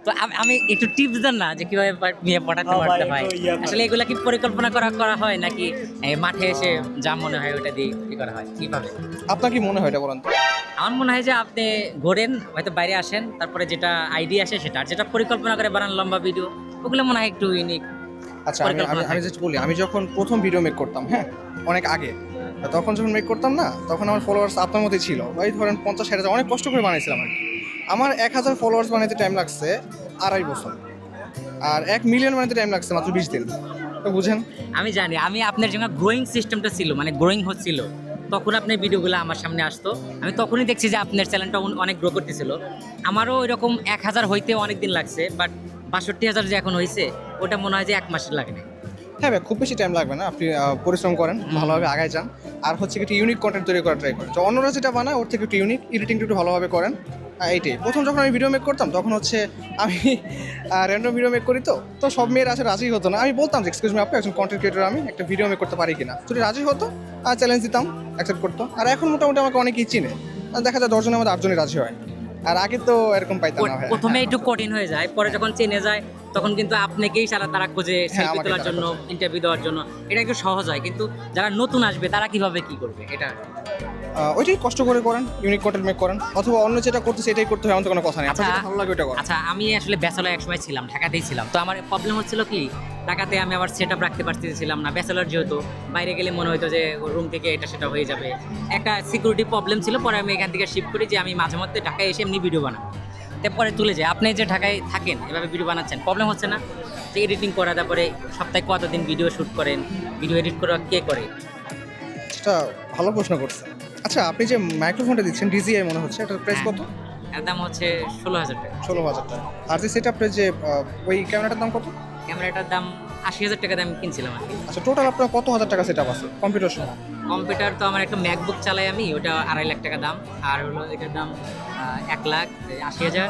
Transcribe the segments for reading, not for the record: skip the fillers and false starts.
তো আমি একটু টিপস দেন না যে কিভাবে বিয়ে পটাতে পারতে হয়। আসলে এগুলা কি পরিকল্পনা করা হয় নাকি মাঠে এসে যা মনে হয় ওটা দিয়ে কি করা হয় কিভাবে? আপনার কি মনে হয় এটা বলেন তো? আমার মনে হয় যে আপনি ঘোরেন, হয়তো বাইরে আসেন, তারপরে যেটা আইডিয়া আসে সেটা, আর যেটা পরিকল্পনা করে বানান লম্বা ভিডিও, ওগুলো মনে হয় একটু ইউনিক আচ্ছা, আমি আমি পরিকল্পনা আমি থাকে। জাস্ট বলি, আমি যখন প্রথম ভিডিও মেক করতাম, হ্যাঁ, অনেক আগে, তো তখন যখন মেক করতাম না, তখন আমার ফলোয়ার্স আপনার মতোই ছিল, ওই ধরেন 50-60 হাজার, অনেক কষ্ট করে বানিয়েছিলাম আর কি। আমার 1000 ফলোয়ার্স বানাইতে টাইম লাগছে 2.5 বছর, আর 1 মিলিয়ন বানাইতে টাইম লাগছে মাত্র 20 দিন। তো বুঝেন। আমি জানি, আমি আপনার যখন গ্রোয়িং সিস্টেমটা ছিল, মানে গ্রোয়িং হচ্ছিল, তখন আপনার ভিডিওগুলো আমার সামনে আসতো। আমি তখনই দেখছি যে আপনার চ্যানেলটা অনেক গ্রো করতেছিল। আমারও এরকম 1000 হইতে অনেক দিন লাগছে, বাট 62,000 যে এখন হয়েছে, ওটা মনে হয় যে 1 মাসের লাগে না। হ্যাঁ ভাই, খুব বেশি টাইম লাগবে না, আপনি পরিশ্রম করেন, ভালোভাবে আগায় যান, আর হচ্ছে একটু ইউনিক কন্টেন্ট তৈরি করা ট্রাই করেন। তো অন্যরা যেটা বানায় ওর থেকে একটু ইউনিক, এডিটিংটা একটু ভালোভাবে করেন। এইটাই প্রথম যখন আমি ভিডিও মেক করতাম, তখন হচ্ছে আমি র্যান্ডম ভিডিও মেক করি, তো সব মেয়েরা আছে রাজি হতো না। আমি বলতাম যে এক্সকিউজ মি আপু, একজন কন্টেন্ট ক্রিয়েটর, আমি একটা ভিডিও মেক করতে পারি কিনা, যদি রাজি হতো আর চ্যালেঞ্জ দিতাম, অ্যাকসেপ্ট করতো। আর এখন মোটামুটি আমাকে অনেকেই চিনে, আর দেখা যায় 10 জনের মধ্যে 8 জনই রাজি হয়। আর আগে তো এরকম পাইতাম না ভাই। প্রথমে একটু কঠিন হয়ে যায়, পরে যখন চেনে যায় তখন কিন্তু আপনাকেই তারা খোঁজে সেলফি আমাকে তোলার তারা জন্য, খোঁজে। ইন্টারভিউ দেওয়ার জন্য। এটা একটু সহজ হয়, কিন্তু যারা নতুন আসবে তারা কিভাবে কি করবে এটা। ওইটাই কষ্ট করে করেন, ইউনিক কন্টেন্ট মেক করেন, অথবা অন্য যেটা করতেছে এটাই করতে হয়, এমন তো কোনো কথা নেই। আপনার যেটা ভালো লাগে ওটা করেন। আচ্ছা, আমি আসলে ব্যাচেলর এক সময় ছিলাম, ঢাকাতেই ছিলাম। তো আমার প্রবলেম হচ্ছিল কি, ঢাকাতে আমি আবার সেট আপ রাখতে পারতেছিলাম না, ব্যাচেলর যেহেতু। বাইরে গেলে মনে হতো যে রুম থেকে এটা সেটা হয়ে যাবে, একটা সিকিউরিটি প্রবলেম ছিল। পরে আমি এখান থেকে শিফট করি যে আমি মাঝে মধ্যে ঢাকায় এসে এমনি ভিডিও বানাবো, তারপরে তুলে যায়। আপনি যে ঢাকায় থাকেন, এভাবে ভিডিও বানাচ্ছেন, প্রবলেম হচ্ছে না যে এডিটিং করা, তারপরে সপ্তাহে কতদিন ভিডিও শ্যুট করেন, ভিডিও এডিট করা কে করে? সেটা ভালো প্রশ্ন করছেন। আচ্ছা, আপনি যে মাইক্রোফোনটা দিচ্ছেন ডিজিআই মনে হচ্ছে, এটার প্রাইস কত? এর দাম হচ্ছে 16,000 টাকা। 16,000 টাকা। আর যে সেট আপের যে ওই ক্যামেরাটার দাম কত? ক্যামেরাটার দাম 80,000 টাকা দাম কিনছিলাম আর কি। আচ্ছা, টোটাল আপনার কত হাজার টাকা সেট আপ আছে কম্পিউটার সহ? কম্পিউটার তো আমার একটা ম্যাকবুক চালাই আমি, ওটা 2.5 লাখ টাকা দাম। আর হলো এটার দাম 1,80,000।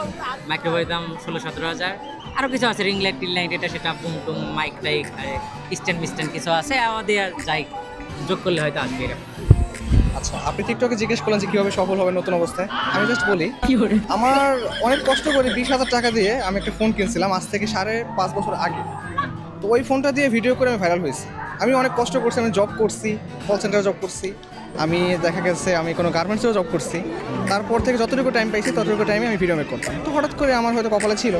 মাইক্রোওয়েভের দাম 16-17,000। আরও কিছু আছে, রিং লাইট টিল লাইট, এটা সেটা বুম টুম মাইক টাইক স্ট্যান্ড মিস্ট্যান্ড কিছু আছে, আমাদের যাই যোগ করলে হয়তো আসবে এরকম। আচ্ছা, আপনি টিকটকে জিজ্ঞেস করলেন যে কীভাবে সফল হবে নতুন অবস্থায়। আমি জাস্ট বলি, আমার অনেক কষ্ট করে 20,000 টাকা দিয়ে আমি একটা ফোন কিনছিলাম আজ থেকে 5.5 বছর আগে। তো ওই ফোনটা দিয়ে ভিডিও করে আমি ভাইরাল হয়েছি। আমি অনেক কষ্ট করছি, আমি জব করছি, কল সেন্টারে জব করছি, আমি দেখা গেছে আমি কোনো গার্মেন্টসেও জব করছি। তারপর থেকে যতটুকু টাইম পাইছি ততটুকু টাইমে আমি ভিডিও মেক করতাম। তো হঠাৎ করে আমার হয়তো কপালে ছিল,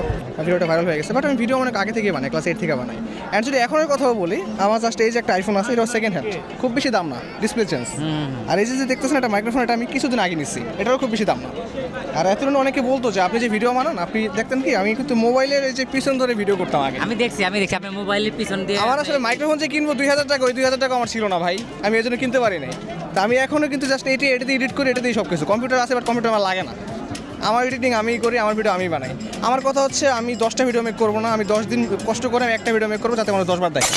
ভিডিওটা ভাইরাল হয়ে গেছে। বাট আমি ভিডিও অনেক আগে থেকে বানাই, ক্লাস 8 থেকে বানাই। অ্যান্ড যদি এখনের কথাও বলি, আমার জাস্ট এই যে একটা আইফোন আছে, এটা সেকেন্ড হ্যান্ড, খুব বেশি দাম না, ডিসপ্লে চেঞ্জ। আর এই যে দেখতেছেন একটা মাইক্রোফোন, এটা আমি কিছুদিন আগে নিচ্ছি, এটারও খুব বেশি দাম না। আর এতদিন অনেকে বলতো যে আপনি যে ভিডিও বানান, আপনি দেখতেন কি আমি কিন্তু মোবাইলের এই যে পিছন ধরে ভিডিও করতাম আগে। আমি দেখছি আপনার মোবাইলের পিছন দিয়ে। আমার আসলে মাইক্রোফোন যে কিনবো 2,000 টাকা, ওই 2,000 টাকা আমার ছিল না ভাই, আমি এই জন্য কিনতে পারি নাই। তা আমি এখনও কিন্তু জাস্ট এটা দিয়ে এডিট করি, এটা দিয়ে সব কিছু। কম্পিউটার আছে, বাট কম্পিউটার আমার লাগে না। আমার এডিটিং আমিই করি, আমার ভিডিও আমিই বানাই। আমার কথা হচ্ছে, আমি 10টা ভিডিও মেক করবো না, আমি 10 দিন কষ্ট করে আমি একটা ভিডিও মেক করবো, যাতে আমার 10 বার দেখে।